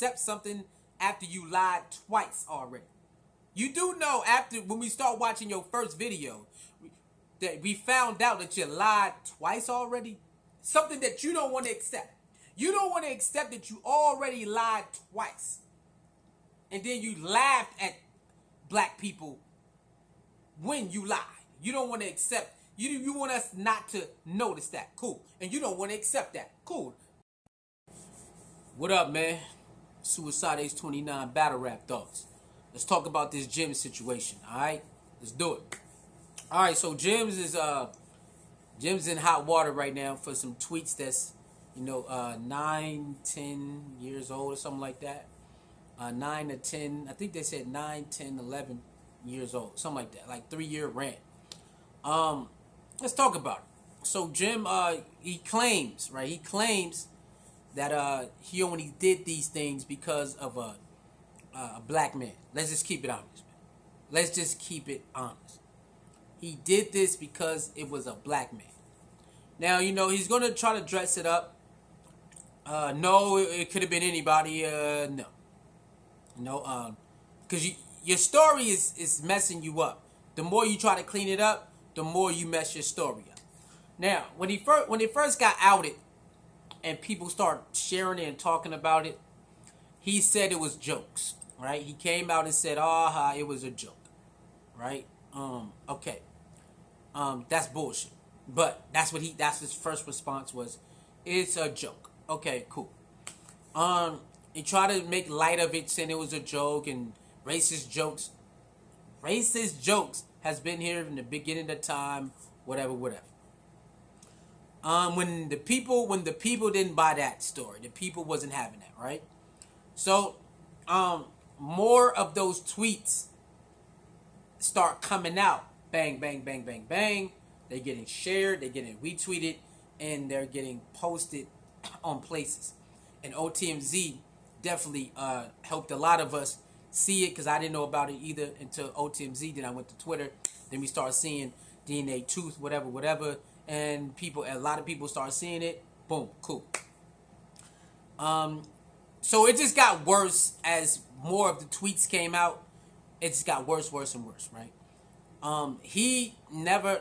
accept something after you lied twice already. You do know after when we start watching your first video that we found out that you lied twice already. Something that you don't want to accept. You don't want to accept that you already lied twice. And then you laughed at black people when you lied. You don't want to accept. You want us not to notice that. Cool. And you don't want to accept that. Cool. What up, man? Suicide Ace 29 Battle Rap Thoughts. Let's talk about this Jimz situation, alright? Let's do it. Alright, so Jimz in hot water right now for some tweets that's, 9, 10 years old or something like that. 9 to 10, I think they said 9, 10, 11 years old. Something like that, like 3-year rant. Let's talk about it. So Jim, he claims that he only did these things because of a black man. Let's just keep it honest, man. Let's just keep it honest. He did this because it was a black man. Now, he's going to try to dress it up. No, it could have been anybody. No, because your story is messing you up. The more you try to clean it up, the more you mess your story up. Now, when it first got outed and people start sharing it and talking about it, he said it was jokes, right? He came out and said, it was a joke, right? Okay. That's bullshit. But that's his first response was, it's a joke. Okay, cool. He tried to make light of it, saying it was a joke and racist jokes. Racist jokes has been here from the beginning of time, whatever. When the people didn't buy that story, the people wasn't having that, right? So, more of those tweets start coming out. Bang, bang, bang, bang, bang. They're getting shared, they're getting retweeted, and they're getting posted on places. And OTMZ definitely helped a lot of us see it, because I didn't know about it either until OTMZ. Then I went to Twitter. Then we started seeing DNA Truth, whatever. And a lot of people started seeing it. Boom, cool. So it just got worse as more of the tweets came out. It just got worse and worse, right? He never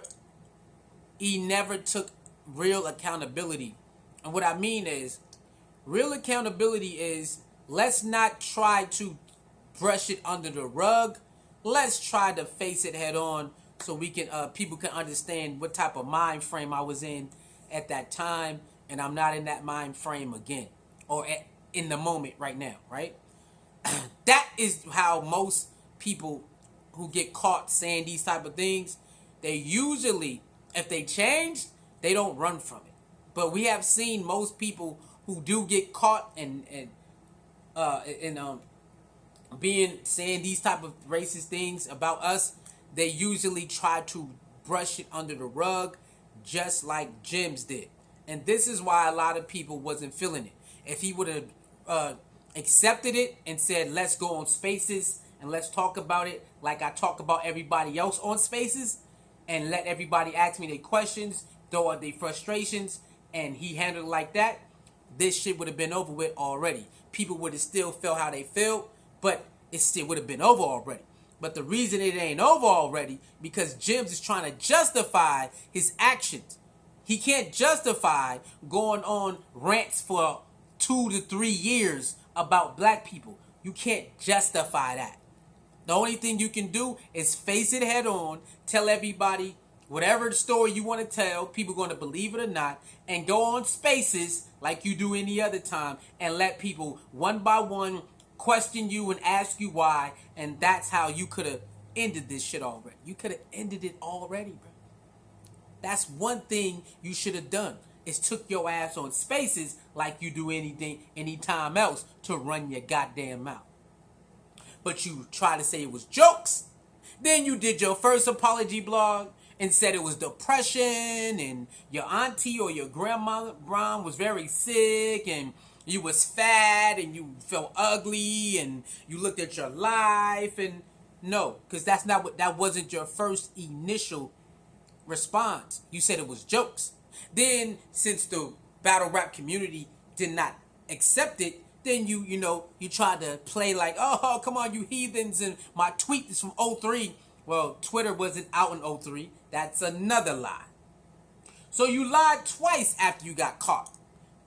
took real accountability. And what I mean is, real accountability is, let's not try to brush it under the rug. Let's try to face it head on, so we can people can understand what type of mind frame I was in at that time, and I'm not in that mind frame again, or in the moment right now, right? That is how most people who get caught saying these type of things, they usually, if they change, they don't run from it. But we have seen most people who do get caught and saying these type of racist things about us, they usually try to brush it under the rug, just like Jimz did. And this is why a lot of people wasn't feeling it. If he would have accepted it and said, let's go on Spaces and let's talk about it like I talk about everybody else on Spaces, and let everybody ask me their questions, throw out their frustrations, and he handled it like that, this shit would have been over with already. People would have still felt how they felt, but it still would have been over already. But the reason it ain't over already, because Jimz is trying to justify his actions. He can't justify going on rants for 2 to 3 years about black people. You can't justify that. The only thing you can do is face it head on, tell everybody whatever story you want to tell, people going to believe it or not, and go on Spaces like you do any other time, and let people one by one question you and ask you why, and that's how you could have ended this shit already. You could have ended it already, bro. That's one thing you should have done, is took your ass on Spaces like you do anytime else to run your goddamn mouth. But you try to say it was jokes. Then you did your first apology blog and said it was depression, and your auntie or your grandma was very sick, and you was fat, and you felt ugly, and you looked at your life, and no, because that wasn't your first initial response. You said it was jokes. Then, since the battle rap community did not accept it, Then you try to play like, oh, come on, you heathens, and my tweet is from '03. Well, Twitter wasn't out in '03. That's another lie. So you lied twice after you got caught.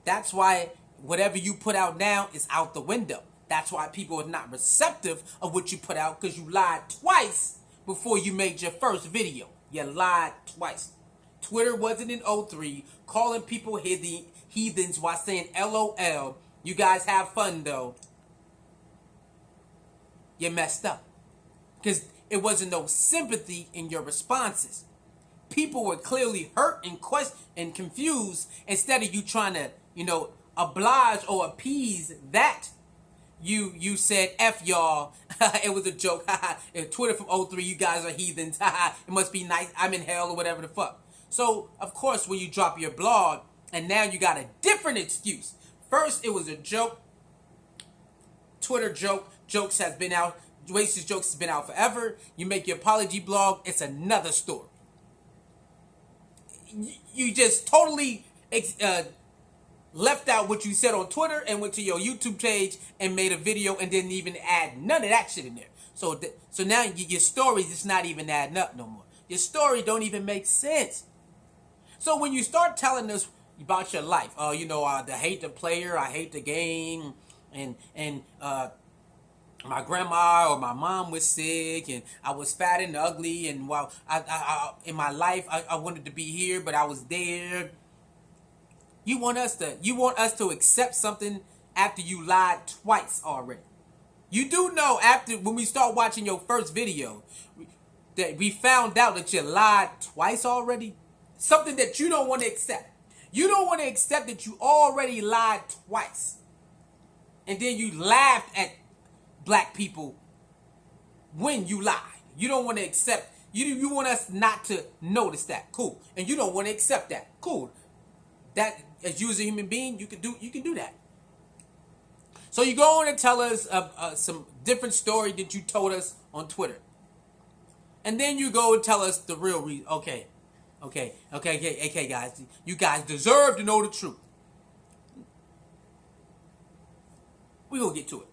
That's why whatever you put out now is out the window. That's why people are not receptive of what you put out, because you lied twice before you made your first video. You lied twice. Twitter wasn't in '03, calling people heathens while saying LOL. You guys have fun though. You messed up. Because it wasn't no sympathy in your responses. People were clearly hurt and confused. Instead of you trying to, oblige or appease that, you said F y'all. It was a joke. Twitter from '03, you guys are heathens. It must be nice. I'm in hell or whatever the fuck. So, of course, when you drop your blog, and now you got a different excuse. First, it was a joke. Twitter joke. Jokes has been out. Racist jokes has been out forever. You make your apology blog. It's another story. You just totally left out what you said on Twitter and went to your YouTube page and made a video and didn't even add none of that shit in there. So now your stories, it's not even adding up no more. Your story don't even make sense. So when you start telling us about your life, I hate the player, I hate the game, and my grandma or my mom was sick, and I was fat and ugly, and while I in my life I wanted to be here, but I was there. You want us to accept something after you lied twice already. You do know when we start watching your first video that we found out that you lied twice already. Something that you don't want to accept. You don't want to accept that you already lied twice. And then you laughed at black people when you lied. You don't want to accept. You want us not to notice that. Cool. And you don't want to accept that. Cool. That, as you as a human being, you can do that. So you go on and tell us some different story that you told us on Twitter. And then you go and tell us the real reason. Okay, guys. You guys deserve to know the truth. We're going to get to it.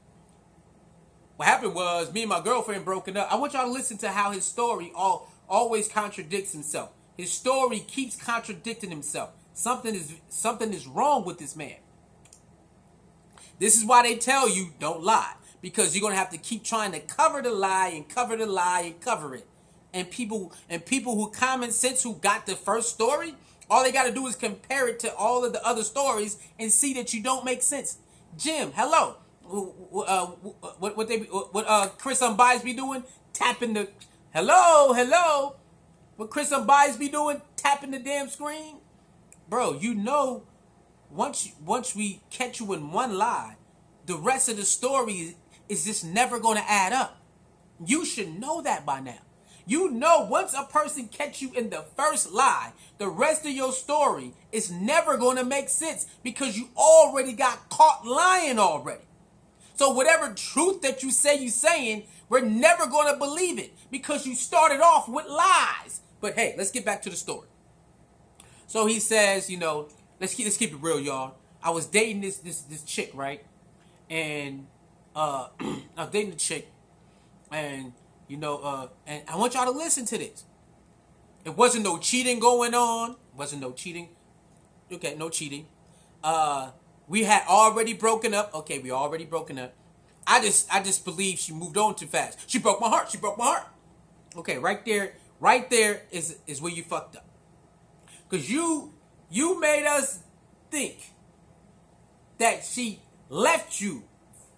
What happened was, me and my girlfriend broken up. I want y'all to listen to how his story always contradicts himself. His story keeps contradicting himself. Something is wrong with this man. This is why they tell you don't lie. Because you're going to have to keep trying to cover the lie and cover the lie and cover it. And people who common sense, who got the first story, all they got to do is compare it to all of the other stories and see that you don't make sense. Jim, hello. What Chris Unbiased be doing? Tapping the hello. What Chris Unbiased be doing? Tapping the damn screen, bro. Once we catch you in one lie, the rest of the story is just never going to add up. You should know that by now. Once a person catch you in the first lie, the rest of your story is never going to make sense because you already got caught lying already. So whatever truth that you say you're saying, we're never going to believe it because you started off with lies. But hey, let's get back to the story. So he says, let's keep it real, y'all. I was dating this chick, right? And I was dating the chick, and and I want y'all to listen to this. It wasn't no cheating going on. Wasn't no cheating. Okay, no cheating. We had already broken up. Okay, we already broken up. I just believe she moved on too fast. She broke my heart. Okay, right there is where you fucked up. Because you made us think that she left you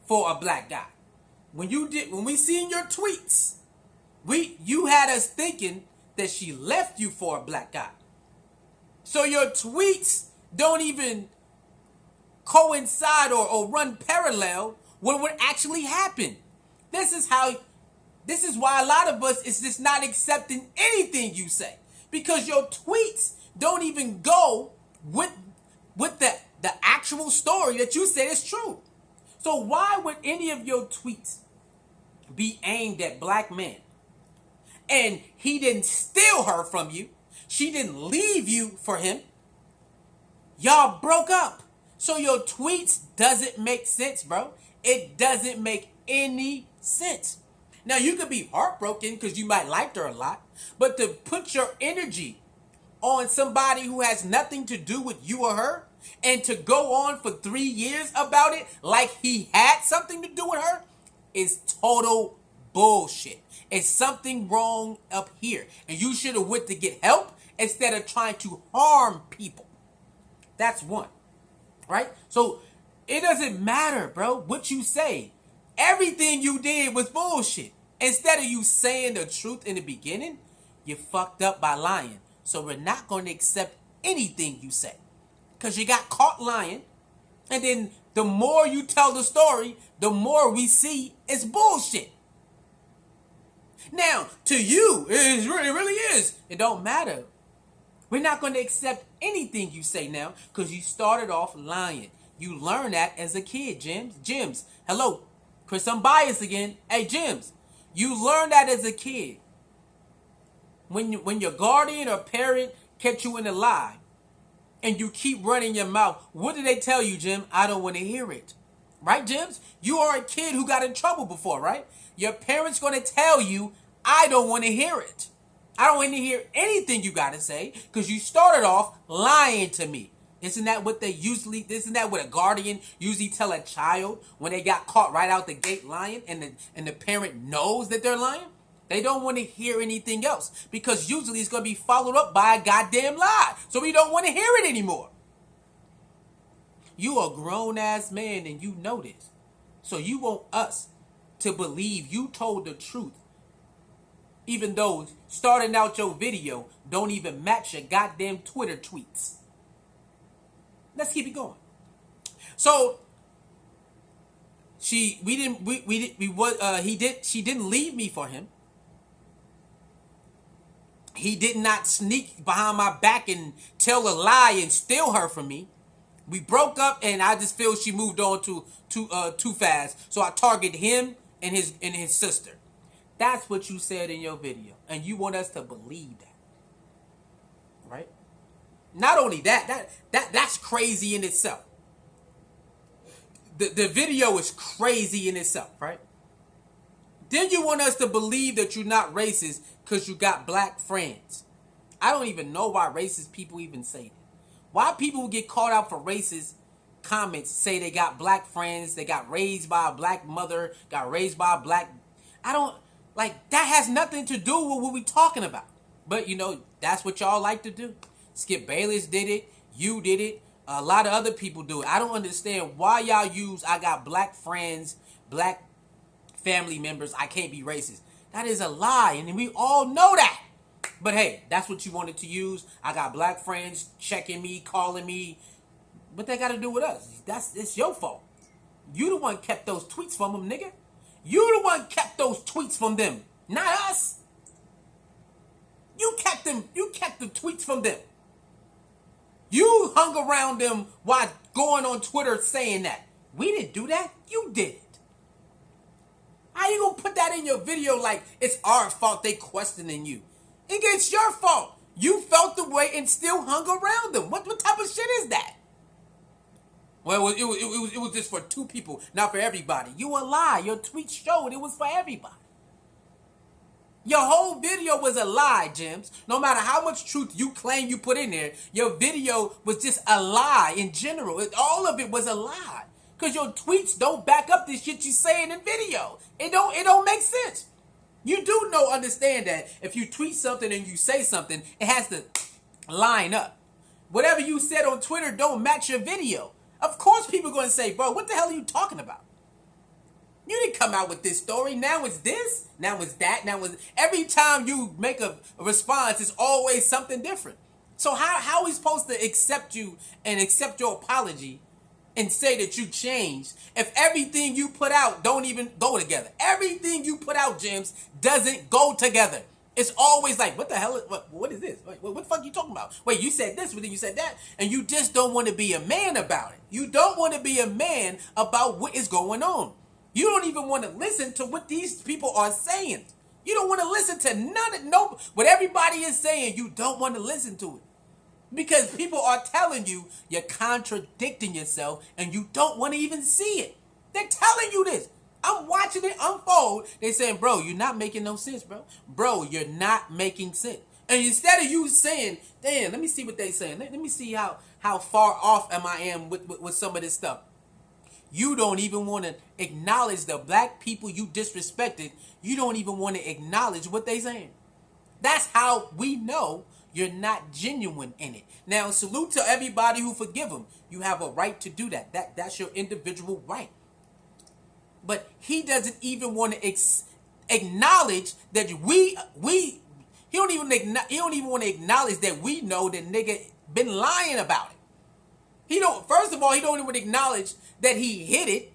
for a black guy. When we seen your tweets, you had us thinking that she left you for a black guy. So your tweets don't even coincide or run parallel with what actually happened. This is why a lot of us is just not accepting anything you say. Because your tweets don't even go with the actual story that you said is true. So why would any of your tweets be aimed at black men? And he didn't steal her from you. She didn't leave you for him. Y'all broke up. So your tweets doesn't make sense, bro. It doesn't make any sense. Now, you could be heartbroken because you might like her a lot, but to put your energy on somebody who has nothing to do with you or her, and to go on for 3 years about it like he had something to do with her, is total bullshit. It's something wrong up here, and you should have went to get help instead of trying to harm people. That's one, right? So it doesn't matter, bro, what you say. Everything you did was bullshit. Instead of you saying the truth in the beginning, you fucked up by lying. So we're not going to accept anything you say, because you got caught lying. And then the more you tell the story, the more we see it's bullshit. Now, to you, it really is. It don't matter. We're not going to accept anything you say now, because you started off lying. You learned that as a kid, Jimz. Jimz, hello. Chris, I'm biased again. Hey, Jimz, you learned that as a kid. When your guardian or parent catch you in a lie, and you keep running your mouth, what do they tell you, Jim? I don't want to hear it. Right, Jimz? You are a kid who got in trouble before, right? Your parents going to tell you, I don't want to hear it. I don't want to hear anything you got to say, because you started off lying to me. Isn't that what a guardian usually tell a child when they got caught right out the gate lying, and the parent knows that they're lying? They don't want to hear anything else, because usually it's going to be followed up by a goddamn lie. So we don't want to hear it anymore. You a grown-ass man and you know this. So you want us to believe you told the truth, even though starting out your video don't even match your goddamn Twitter tweets. Let's keep it going. So she didn't leave me for him. He did not sneak behind my back and tell a lie and steal her from me. We broke up, and I just feel she moved on too fast. So I targeted him and his sister. That's what you said in your video, and you want us to believe that, right? Not only that's crazy in itself. The video is crazy in itself, right? Then you want us to believe that you're not racist because you got black friends. I don't even know why racist people even say that. Why people who get called out for racist comments say they got black friends, they got raised by a black mother, got raised by a black... that has nothing to do with what we're talking about. But, that's what y'all like to do. Skip Bayless did it. You did it. A lot of other people do it. I don't understand why y'all use, I got black friends, black family members, I can't be racist. That is a lie, and we all know that. But hey, that's what you wanted to use. I got black friends checking me, calling me. What they got to do with us? It's your fault. You the one kept those tweets from them, nigga. You the one kept those tweets from them, not us. You kept them. You kept the tweets from them. You hung around them while going on Twitter saying that. We didn't do that. You did it. How you gonna put that in your video like it's our fault they questioning you? It's your fault. You felt the way and still hung around them. What type of shit is that? Well, it was just for two people, not for everybody. You a lie. Your tweet showed it was for everybody. Your whole video was a lie, Jimz. No matter how much truth you claim you put in there, your video was just a lie in general. All of it was a lie. Because your tweets don't back up this shit you saying in video. It don't make sense. You do understand that if you tweet something and you say something, it has to line up. Whatever you said on Twitter don't match your video. Of course people are going to say, bro, what the hell are you talking about? You didn't come out with this story. Now it's this. Now it's that. Now it's... Every time you make a response, it's always something different. So how are we supposed to accept you and accept your apology and say that you changed if everything you put out don't even go together? Everything you put out, Jimz, doesn't go together. It's always like, what the hell? What is this? What the fuck are you talking about? Wait, you said this, but then you said that. And you just don't want to be a man about it. You don't want to be a man about what is going on. You don't even want to listen to what these people are saying. You don't want to listen to what everybody is saying. You don't want to listen to it. Because people are telling you you're contradicting yourself and you don't want to even see it. They're telling you this. I'm watching it unfold. They saying, bro, you're not making no sense, bro. Bro, you're not making sense. And instead of you saying, damn, let me see what they saying. Let me see how far off I am with some of this stuff. You don't even want to acknowledge the black people you disrespected. You don't even want to acknowledge what they saying. That's how we know you're not genuine in it. Now, salute to everybody who forgive them. You have a right to do that. That's your individual right. But he doesn't even want to acknowledge that he don't even want to acknowledge that we know that nigga been lying about it. First of all, he don't even acknowledge that he hid it.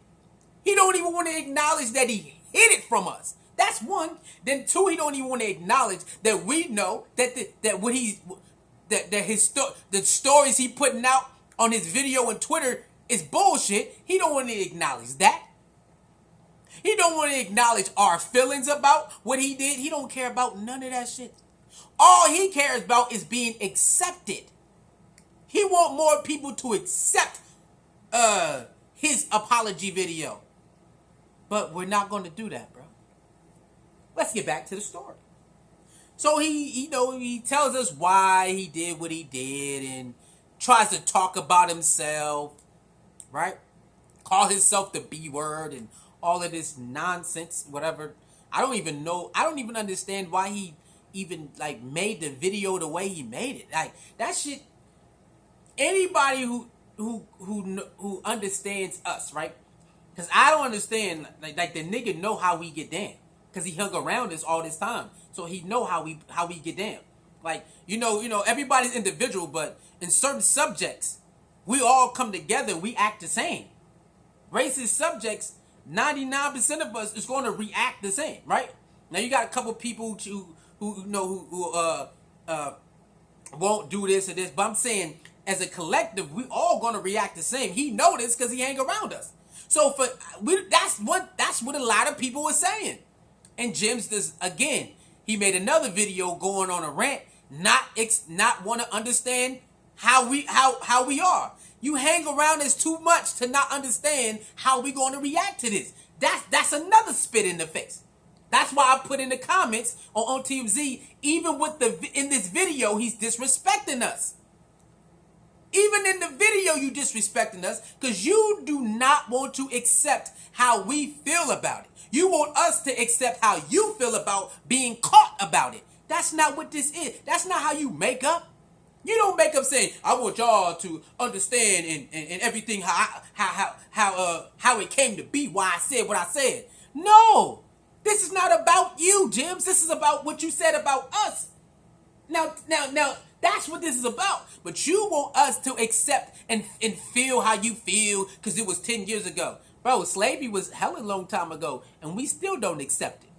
He don't even want to acknowledge that he hid it from us. That's one. Then two, he don't even want to acknowledge that we know that the stories he putting out on his video and Twitter is bullshit. He don't want to acknowledge that. He don't want to acknowledge our feelings about what he did. He don't care about none of that shit. All he cares about is being accepted. He want more people to accept his apology video. But we're not going to do that, bro. Let's get back to the story. So he tells us why he did what he did and tries to talk about himself, right? Call himself the B word and all of this nonsense, whatever. I don't even know. I don't even understand why he even made the video the way he made it. Like that shit. Anybody who understands us, right? Because I don't understand. Like the nigga know how we get down. Because he hung around us all this time, so he know how we get down. Like you know, everybody's individual, but in certain subjects, we all come together. We act the same. Racist subjects, 99% of us is going to react the same, right? Now you got a couple people who won't do this or this, but I'm saying as a collective, we all going to react the same. He know this because he hang around us. So that's what a lot of people were saying. And Jimz does again. He made another video going on a rant, not want to understand how we are. You hang around us too much to not understand how we going to react to this. That's another spit in the face. That's why I put in the comments on TMZ. Even in this video, he's disrespecting us. Even in the video, you disrespecting us because you do not want to accept how we feel about it. You want us to accept how you feel about being caught about it. That's not what this is. That's not how you make up. You don't make up saying, I want y'all to understand and everything how it came to be, why I said what I said. No, this is not about you, Jimz. This is about what you said about us. Now, that's what this is about. But you want us to accept and feel how you feel because it was 10 years ago. Bro, slavery was hella long time ago, and we still don't accept it.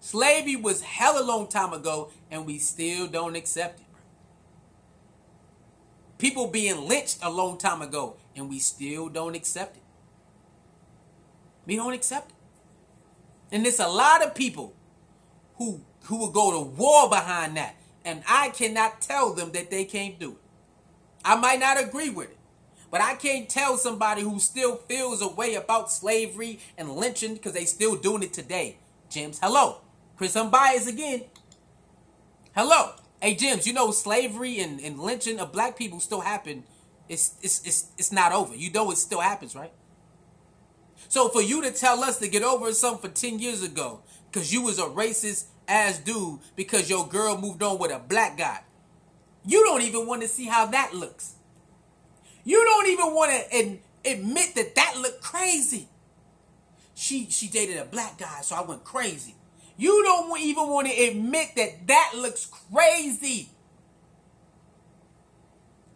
Slavery was hella long time ago, and we still don't accept it, bro. People being lynched a long time ago, and we still don't accept it. We don't accept it. And there's a lot of people who will go to war behind that, and I cannot tell them that they can't do it. I might not agree with it. But I can't tell somebody who still feels a way about slavery and lynching because they still doing it today. Jimz, hello. Chris, I'm biased again. Hello. Hey, Jimz, you know slavery and lynching of black people still happen. It's not over. You know it still happens, right? So for you to tell us to get over something for 10 years ago because you was a racist ass dude because your girl moved on with a black guy, you don't even want to see how that looks. You don't even want to admit that looked crazy. She dated a black guy, so I went crazy. You don't even want to admit that looks crazy.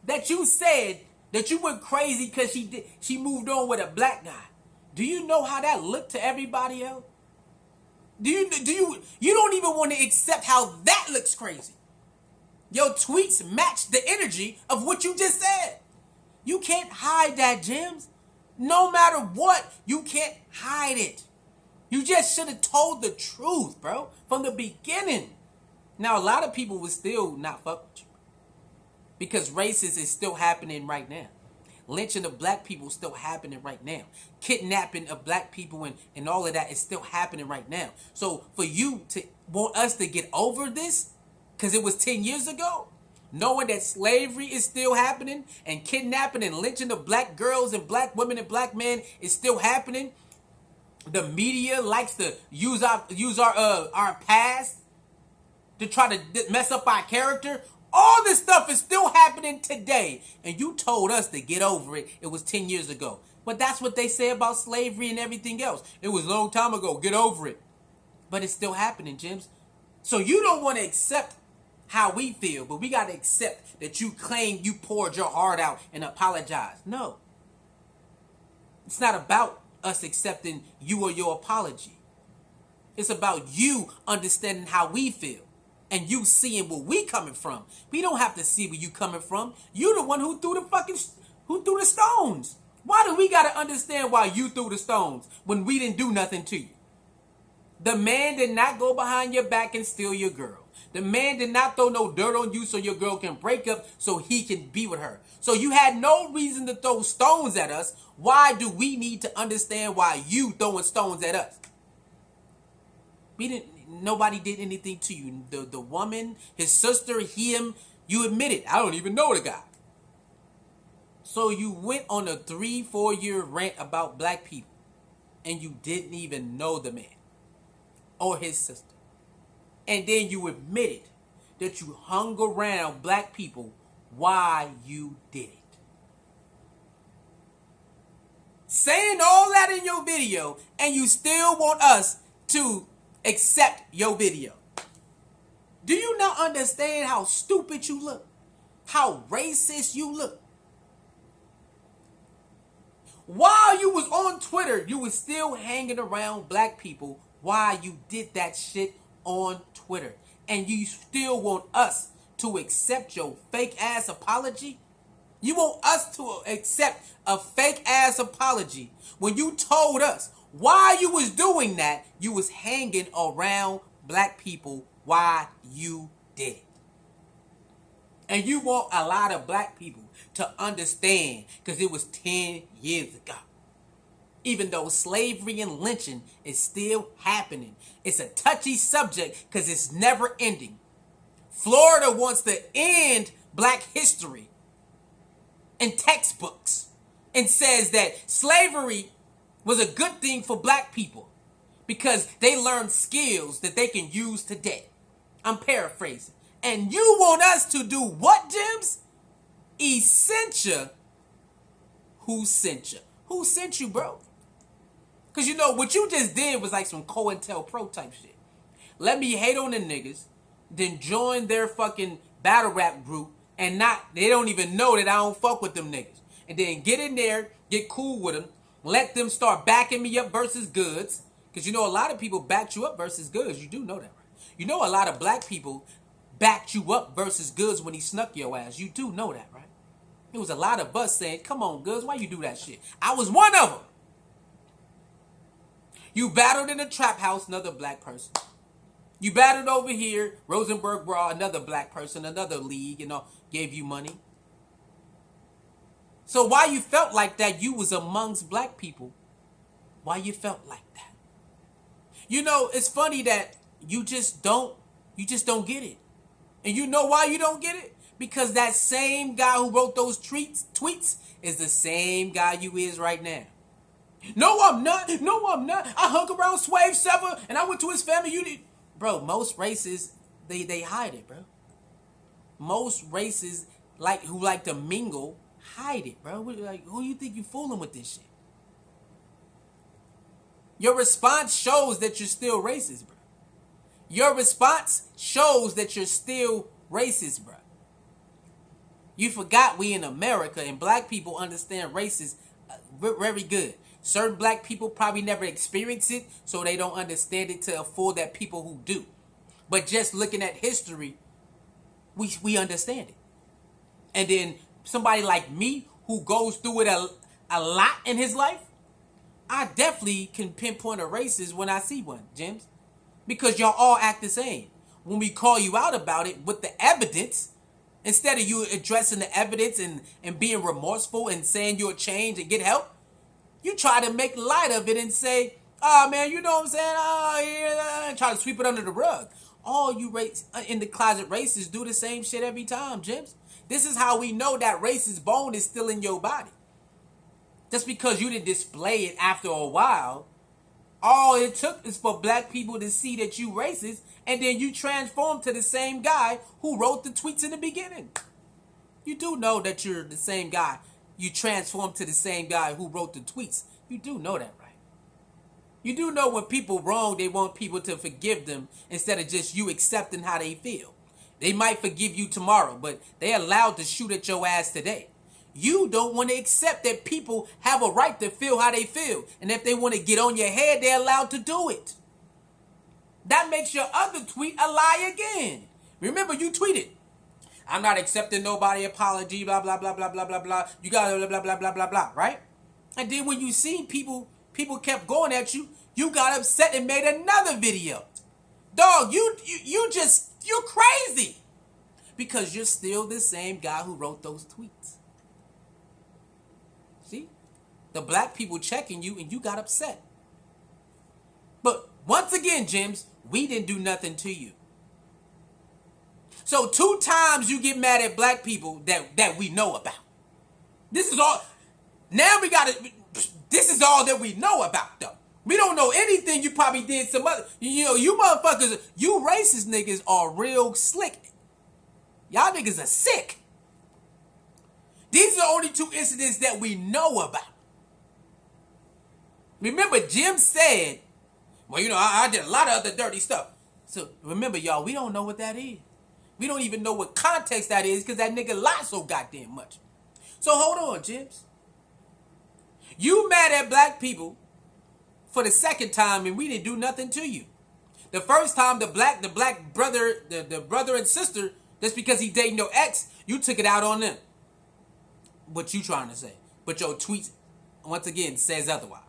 That you said that you went crazy because she moved on with a black guy. Do you know how that looked to everybody else? You don't even want to accept how that looks crazy. Your tweets match the energy of what you just said. You can't hide that, Jimz. No matter what, you can't hide it. You just should have told the truth, bro, from the beginning. Now, a lot of people would still not fuck with you. Because racist is still happening right now. Lynching of black people is still happening right now. Kidnapping of black people and all of that is still happening right now. So for you to want us to get over this, because it was 10 years ago, knowing that slavery is still happening and kidnapping and lynching of black girls and black women and black men is still happening. The media likes to use our past to try to mess up our character. All this stuff is still happening today. And you told us to get over it. It was 10 years ago. But that's what they say about slavery and everything else. It was a long time ago. Get over it. But it's still happening, Jimz. So you don't want to accept how we feel, but we got to accept that you claim you poured your heart out and apologize. No. It's not about us accepting you or your apology. It's about you understanding how we feel. And you seeing where we coming from. We don't have to see where you coming from. You the one who threw the stones. Why do we gotta understand why you threw the stones when we didn't do nothing to you? The man did not go behind your back and steal your girl. The man did not throw no dirt on you so your girl can break up so he can be with her. So you had no reason to throw stones at us. Why do we need to understand why you throwing stones at us? Nobody did anything to you. The woman, his sister, him, you admitted, I don't even know the guy. So you went on a 3-4 year rant about black people and you didn't even know the man or his sister. And then you admitted that you hung around black people while you did it. Saying all that in your video and you still want us to accept your video. Do you not understand how stupid you look? How racist you look? While you was on Twitter, you was still hanging around black people while you did that shit on Twitter. And you still want us to accept your fake ass apology? You want us to accept a fake ass apology when you told us while you was doing that, you was hanging around black people while you did it. And you want a lot of black people to understand because it was 10 years ago. Even though slavery and lynching is still happening. It's a touchy subject because it's never ending. Florida wants to end black history in textbooks and says that slavery was a good thing for black people because they learned skills that they can use today. I'm paraphrasing. And you want us to do what, Jimz? Essentia. Who sent you? Who sent you, bro? Because you know, what you just did was like some COINTELPRO type shit. Let me hate on the niggas, then join their fucking battle rap group and they don't even know that I don't fuck with them niggas. And then get in there, get cool with them, let them start backing me up versus Goods. Because you know a lot of people backed you up versus Goods. You do know that, right? You know a lot of black people backed you up versus Goods when he snuck your ass. You do know that, right? There was a lot of us saying, come on, Goods, why you do that shit? I was one of them. You battled in a trap house, another black person. You battled over here, Rosenberg Brawl, another black person, another league, gave you money. So why you felt like that, you was amongst black people. Why you felt like that? You know, it's funny that you just don't get it. And you know why you don't get it? Because that same guy who wrote those tweets is the same guy you is right now. No, I'm not. No, I'm not. I hung around Swave Sever and I went to his family unit. Bro, most races, they hide it, bro. Most races who like to mingle hide it, bro. Like, who you think you fooling with this shit? Your response shows that you're still racist, bro. Your response shows that you're still racist, bro. You forgot we in America and black people understand racism very good. Certain black people probably never experienced it, so they don't understand it to afford that people who do. But just looking at history, we understand it. And then somebody like me who goes through it a lot in his life, I definitely can pinpoint a racist when I see one, Jimz. Because y'all all act the same. When we call you out about it with the evidence, Instead of you addressing the evidence and being remorseful and saying you'll change and get help, you try to make light of it and say, oh man, you know what I'm saying? Oh, yeah. Try to sweep it under the rug. All you in the closet racists do the same shit every time, Jimz. This is how we know that racist bone is still in your body. Just because you didn't display it after a while, all it took is for black people to see that you racist, and then you transform to the same guy who wrote the tweets in the beginning. You do know that you're the same guy. You transform to the same guy who wrote the tweets. You do know that, right? You do know when people wrong, they want people to forgive them instead of just you accepting how they feel. They might forgive you tomorrow, but they allowed to shoot at your ass today. You don't want to accept that people have a right to feel how they feel. And if they want to get on your head, they're allowed to do it. That makes your other tweet a lie again. Remember, you tweeted, I'm not accepting nobody apology, blah, blah, blah, blah, blah, blah, blah. You got blah, blah, blah, blah, blah, blah, right? And then when you see people kept going at you, you got upset and made another video. Dog, you're crazy. Because you're still the same guy who wrote those tweets. See? The black people checking you and you got upset. But once again, Jimz, we didn't do nothing to you. So 2 times you get mad at black people that we know about. This is all. Now we got to. This is all that we know about, though. We don't know anything you probably did some other. You know, you motherfuckers, you racist niggas are real slick. Y'all niggas are sick. These are the only 2 incidents that we know about. Remember, Jim said, well, you know, I did a lot of other dirty stuff. So remember, y'all, we don't know what that is. We don't even know what context that is because that nigga lied so goddamn much. So hold on, Jimz. You mad at black people for the second time and we didn't do nothing to you. The first time the black brother, the brother and sister, that's because he dating your ex, you took it out on them. What you trying to say? But your tweet, once again, says otherwise.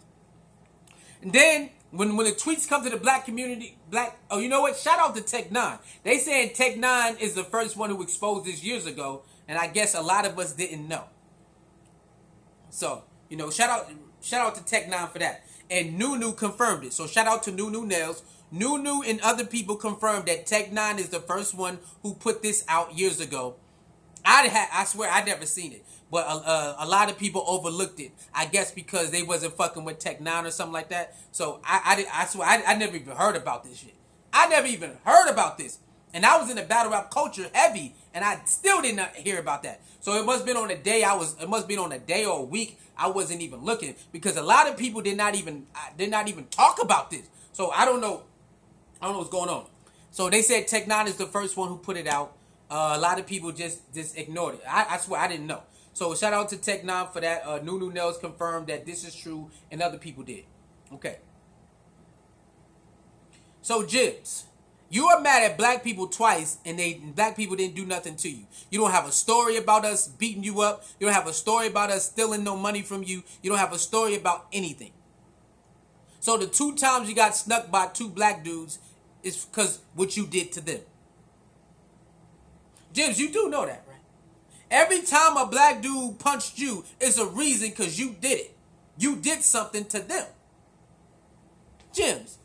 And then, when the tweets come to the black community, oh, you know what? Shout out to Tech 9. They saying Tech 9 is the first one who exposed this years ago, and I guess a lot of us didn't know. So, you know, shout out to Tech 9 for that. And Nunu confirmed it. So shout out to Nunu Nails. Nunu and other people confirmed that Tech 9 is the first one who put this out years ago. I swear I never seen it, but a lot of people overlooked it. I guess because they wasn't fucking with Tech 9 or something like that. So I swear I never even heard about this shit. I never even heard about this, and I was in the battle rap culture heavy, and I still did not hear about that. So it must have been on a day It must have been on a day or a week I wasn't even looking, because a lot of people did not even talk about this. So I don't know what's going on. So they said Tech 9 is the first one who put it out. A lot of people just ignored it. I swear I didn't know. So shout out to Tech 9 for that. Nunu Nels confirmed that this is true and other people did. Okay. So Jimz, you are mad at black people twice and black people didn't do nothing to you. You don't have a story about us beating you up. You don't have a story about us stealing no money from you. You don't have a story about anything. So the 2 times you got snuck by 2 black dudes is because what you did to them. Jimz, you do know that, right? Every time a black dude punched you, it's a reason because you did it. You did something to them. Jimz,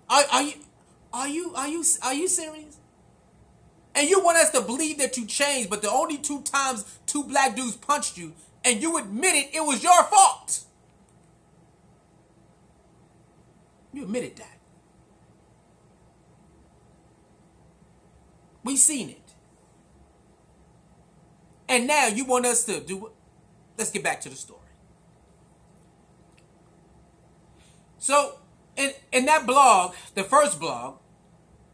are you serious? And you want us to believe that you changed, but the only 2 times 2 black dudes punched you, and you admitted it was your fault. You admitted that. We seen it. And now you want us to do what? Let's get back to the story. So, in that blog, the first blog,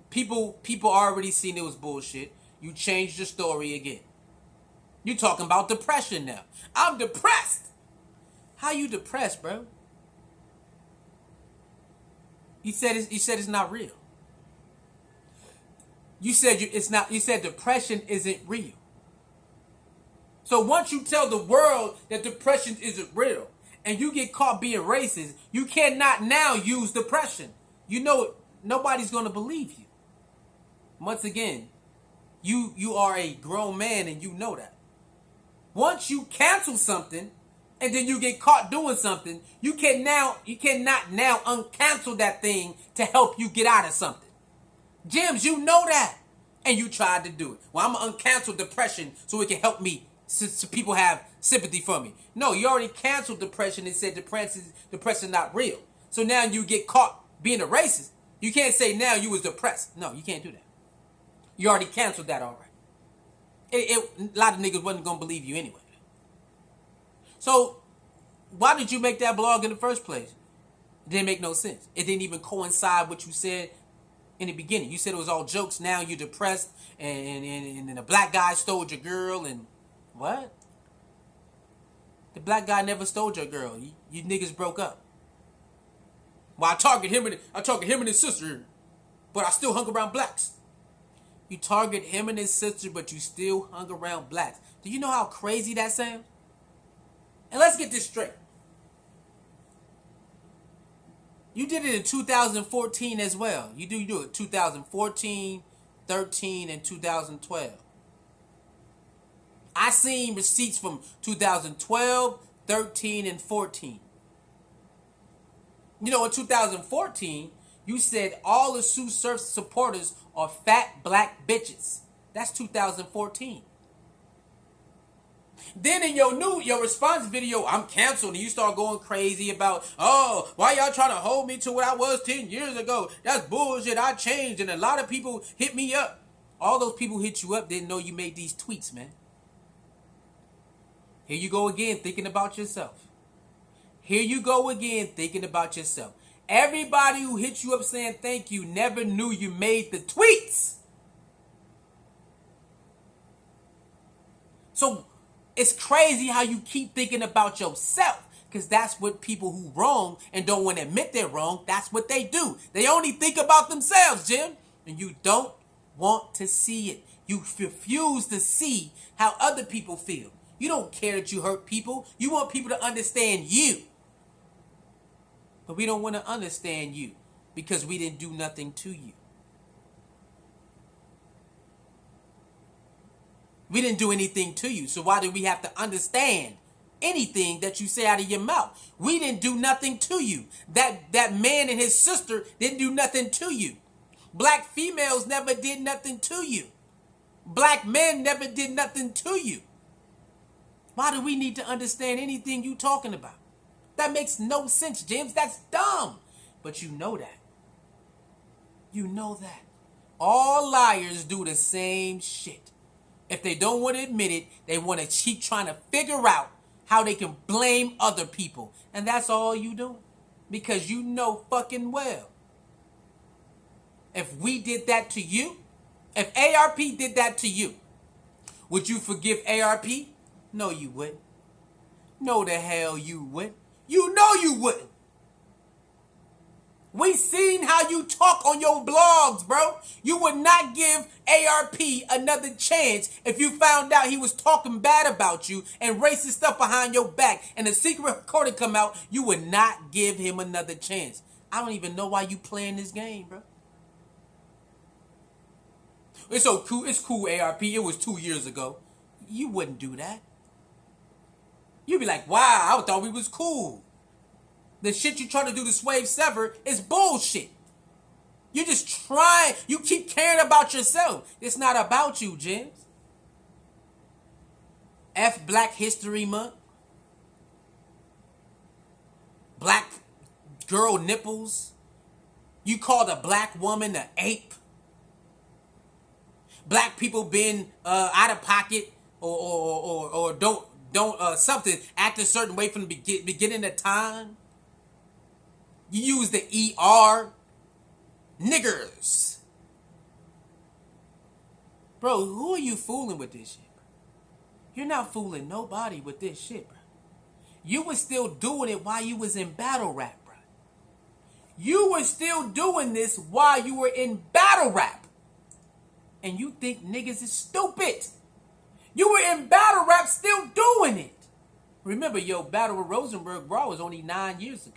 people already seen it was bullshit. You changed your story again. You talking about depression now. I'm depressed. How you depressed, bro? You said it's not real. You said it's not. You said depression isn't real. So once you tell the world that depression isn't real and you get caught being racist, you cannot now use depression. You know nobody's going to believe you. Once again, You are a grown man and you know that. Once you cancel something and then you get caught doing something, you cannot now uncancel that thing to help you get out of something. Jimz, you know that. And you tried to do it. Well, I'm going to uncancel depression so it can help me, so people have sympathy for me. No, you already canceled depression and said depression is not real. So now you get caught being a racist. You can't say now you was depressed. No, you can't do that. You already canceled that already. A lot of niggas wasn't going to believe you anyway. So, why did you make that blog in the first place? It didn't make no sense. It didn't even coincide with what you said in the beginning. You said it was all jokes. Now you're depressed and a black guy stole your girl and what? The black guy never stole your girl. You niggas broke up. Well, I target him and his sister, but I still hung around blacks. You target him and his sister, but you still hung around blacks. Do you know how crazy that sounds? And let's get this straight. You did it in 2014 as well. You do it 2014, 13, and 2012. I seen receipts from 2012, 13, and 14. You know, in 2014, you said all the Sue Surf supporters are fat black bitches. That's 2014. Then in your response video, I'm canceled, and you start going crazy about, oh, why y'all trying to hold me to what I was 10 years ago? That's bullshit. I changed, and a lot of people hit me up. All those people hit you up didn't know you made these tweets, man. Here you go again, thinking about yourself. Here you go again, thinking about yourself. Everybody who hit you up saying thank you never knew you made the tweets. So it's crazy how you keep thinking about yourself, because that's what people who wrong and don't want to admit they're wrong, that's what they do. They only think about themselves, Jim, and you don't want to see it. You refuse to see how other people feel. You don't care that you hurt people. You want people to understand you. But we don't want to understand you because we didn't do nothing to you. We didn't do anything to you. So why do we have to understand anything that you say out of your mouth? We didn't do nothing to you. That man and his sister didn't do nothing to you. Black females never did nothing to you. Black men never did nothing to you. Why do we need to understand anything you talking about? That makes no sense, Jimz. That's dumb. But you know that. You know that. All liars do the same shit. If they don't want to admit it, they want to keep trying to figure out how they can blame other people. And that's all you do. Because you know fucking well. If we did that to you, if ARP did that to you, would you forgive ARP? No, you wouldn't. No, the hell you wouldn't. You know you wouldn't. We seen how you talk on your blogs, bro. You would not give ARP another chance if you found out he was talking bad about you and racist stuff behind your back and the secret recording come out. You would not give him another chance. I don't even know why you playing this game, bro. It's so cool. It's cool, ARP. It was 2 years ago. You wouldn't do that. You'd be like, wow, I thought we was cool. The shit you trying to do to Swave Sever is bullshit. You just try. You keep caring about yourself. It's not about you, Jimz. F Black History Month. Black girl nipples. You called a black woman an ape. Black people being out of pocket or don't something act a certain way from the beginning of time. You use the ER. Niggers. Bro, who are you fooling with this shit, bro? You're not fooling nobody with this shit, bro. You were still doing it while you was in battle rap, bro. You were still doing this while you were in battle rap. And you think niggas is stupid. You were in battle rap still doing it. Remember, your battle with Rosenberg Raw was only 9 years ago.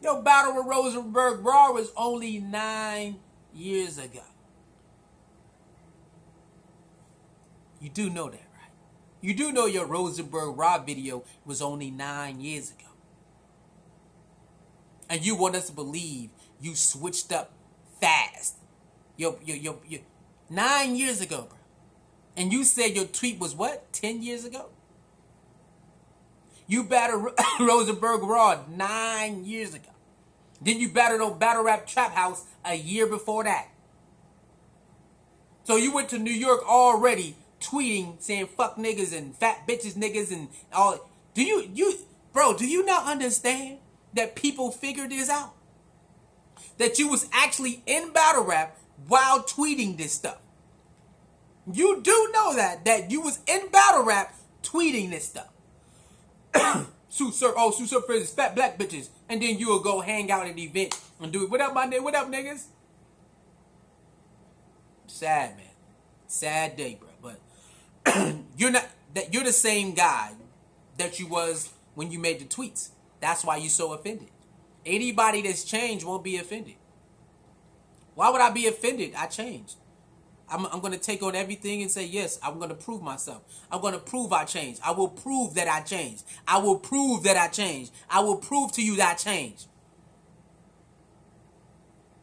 Your battle with Rosenberg Raw was only 9 years ago. You do know that, right? You do know your Rosenberg Raw video was only 9 years ago. And you want us to believe you switched up fast. 9 years ago, bro. And you said your tweet was what? 10 years ago? You battled Rosenberg Raw 9 years ago. Then you battled on Battle Rap Trap House a year before that. So you went to New York already tweeting saying fuck niggas and fat bitches niggas and all. Do you not understand that people figured this out? That you was actually in battle rap while tweeting this stuff. You do know that you was in battle rap tweeting this stuff. Sue Surf is fat black bitches. And then you will go hang out at the event and do it. What up, my nigga? What up, niggas? Sad, man. Sad day, bro. But you're the same guy that you was when you made the tweets. That's why you so offended. Anybody that's changed won't be offended. Why would I be offended? I changed. I'm going to take on everything and say, yes, I'm going to prove myself. I'm going to prove I changed. I will prove that I changed. I will prove that I changed. I will prove to you that I changed.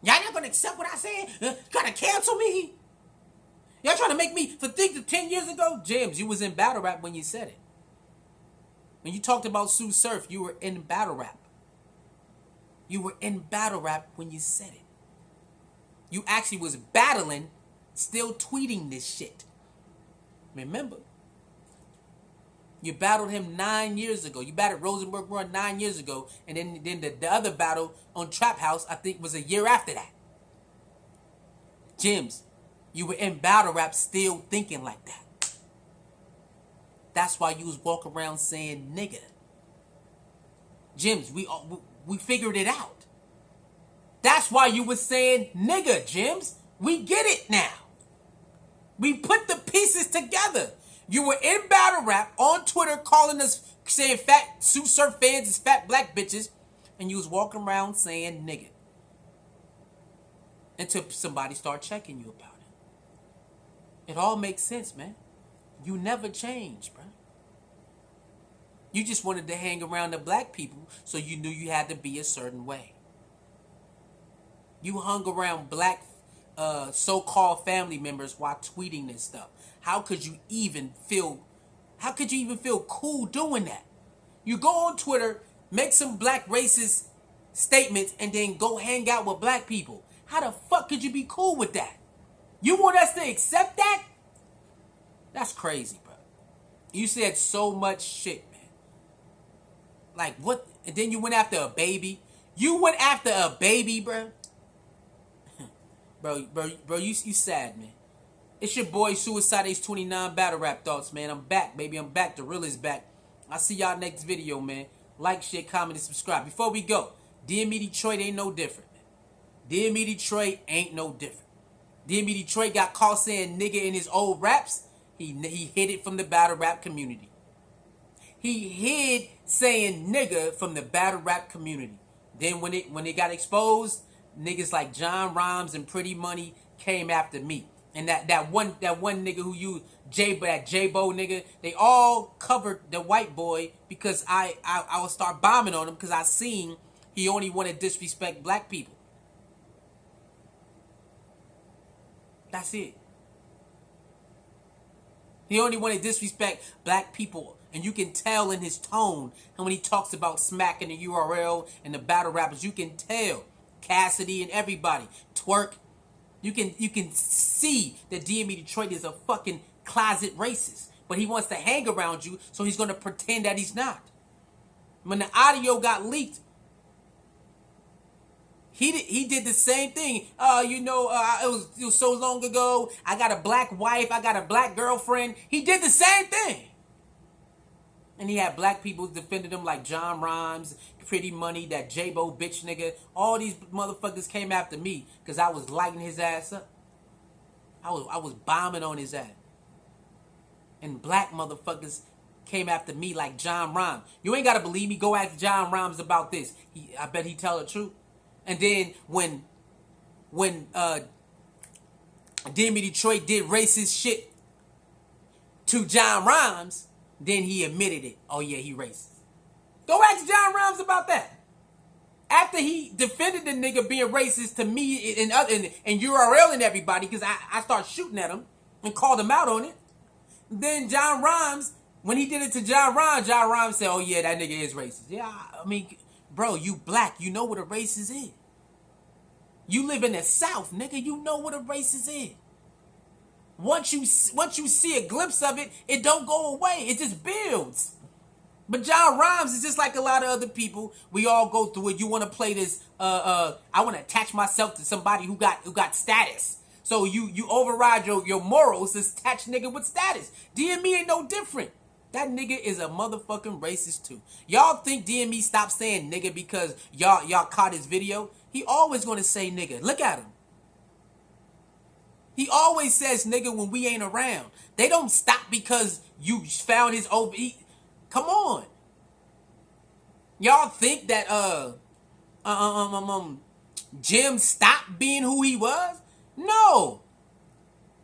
Y'all not going to accept what I said? Trying to cancel me? Y'all trying to make me think that 10 years ago? Jimz, you was in battle rap when you said it. When you talked about Sue Surf, you were in battle rap. You were in battle rap when you said it. You actually was battling, still tweeting this shit. Remember? You battled him 9 years ago. You battled Rosenberg Run 9 years ago. And then the other battle on Trap House, I think, was a year after that. Jimz, you were in battle rap still thinking like that. That's why you was walking around saying nigga. Jimz, we figured it out. That's why you was saying nigga, Jimz. We get it now. We put the pieces together. You were in battle rap on Twitter calling us, saying fat Sue Surf fans is fat black bitches. And you was walking around saying nigga. Until somebody start checking you about it. It all makes sense, man. You never changed, bro. You just wanted to hang around the black people, so you knew you had to be a certain way. You hung around black so-called family members while tweeting this stuff. How could you even feel cool doing that? You go on Twitter, make some black racist statements, and then go hang out with black people. How the fuck could you be cool with that? You want us to accept that? That's crazy, bro. You said so much shit, man. Like, what? And then you went after a baby. You went after a baby, bro. Bro, you sad, man. It's your boy, Suicide Ace 29 Battle Rap Thoughts, man. I'm back, baby. I'm back. The real is back. I'll see y'all next video, man. Like, share, comment, and subscribe. Before we go, DME Detroit ain't no different, man. DME Detroit ain't no different. DME Detroit got caught saying nigga in his old raps. He hid it from the battle rap community. He hid saying nigga from the battle rap community. Then when it got exposed, niggas like John Rhymes and Pretty Money came after me. And that one nigga who used that J-Bo nigga, they all covered the white boy because I would start bombing on him because I seen he only wanted to disrespect black people. That's it. He only wanted to disrespect black people. And you can tell in his tone. And when he talks about smacking the URL and the battle rappers, you can tell. Cassidy and everybody. Twerk. You can see that DME Detroit is a fucking closet racist. But he wants to hang around you, so he's going to pretend that he's not. When the audio got leaked, he did the same thing. It was so long ago. I got a black wife. I got a black girlfriend. He did the same thing. And he had black people defending him like John Rhymes, Pretty Money, that J-Bo bitch nigga. All these motherfuckers came after me because I was lighting his ass up. I was bombing on his ass. And black motherfuckers came after me like John Rhymes. You ain't got to believe me. Go ask John Rhymes about this. I bet he tell the truth. And then when DME Detroit did racist shit to John Rhimes, then he admitted it. Oh yeah, he racist. Go ask John Rhimes about that. After he defended the nigga being racist to me and URL and everybody, because I started shooting at him and called him out on it. Then John Rhimes, when he did it to John Rhimes said, oh yeah, that nigga is racist. Yeah, I mean, bro, you black. You know what a racist is. You live in the South, nigga. You know what a racist is. Once you see a glimpse of it, it don't go away. It just builds. But John Rhimes is just like a lot of other people. We all go through it. You want to play this, I want to attach myself to somebody who got status. So you override your morals to attach nigga with status. DME ain't no different. That nigga is a motherfucking racist too. Y'all think DME stopped saying nigga because y'all caught his video? He always gonna say nigga. Look at him. He always says nigga when we ain't around. They don't stop because you found his over. Come on. Y'all think that Jimz stopped being who he was? No.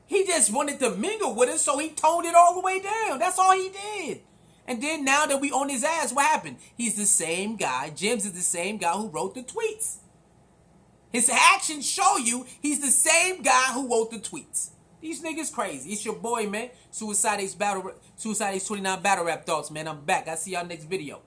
He just wanted to mingle with us, so he toned it all the way down. That's all he did. And then now that we on his ass, what happened? He's the same guy. Jimz is the same guy who wrote the tweets. His actions show you he's the same guy who wrote the tweets. These niggas crazy. It's your boy, man. Suicide Ace 29 Battle Rap Thoughts, man. I'm back. I'll see y'all next video.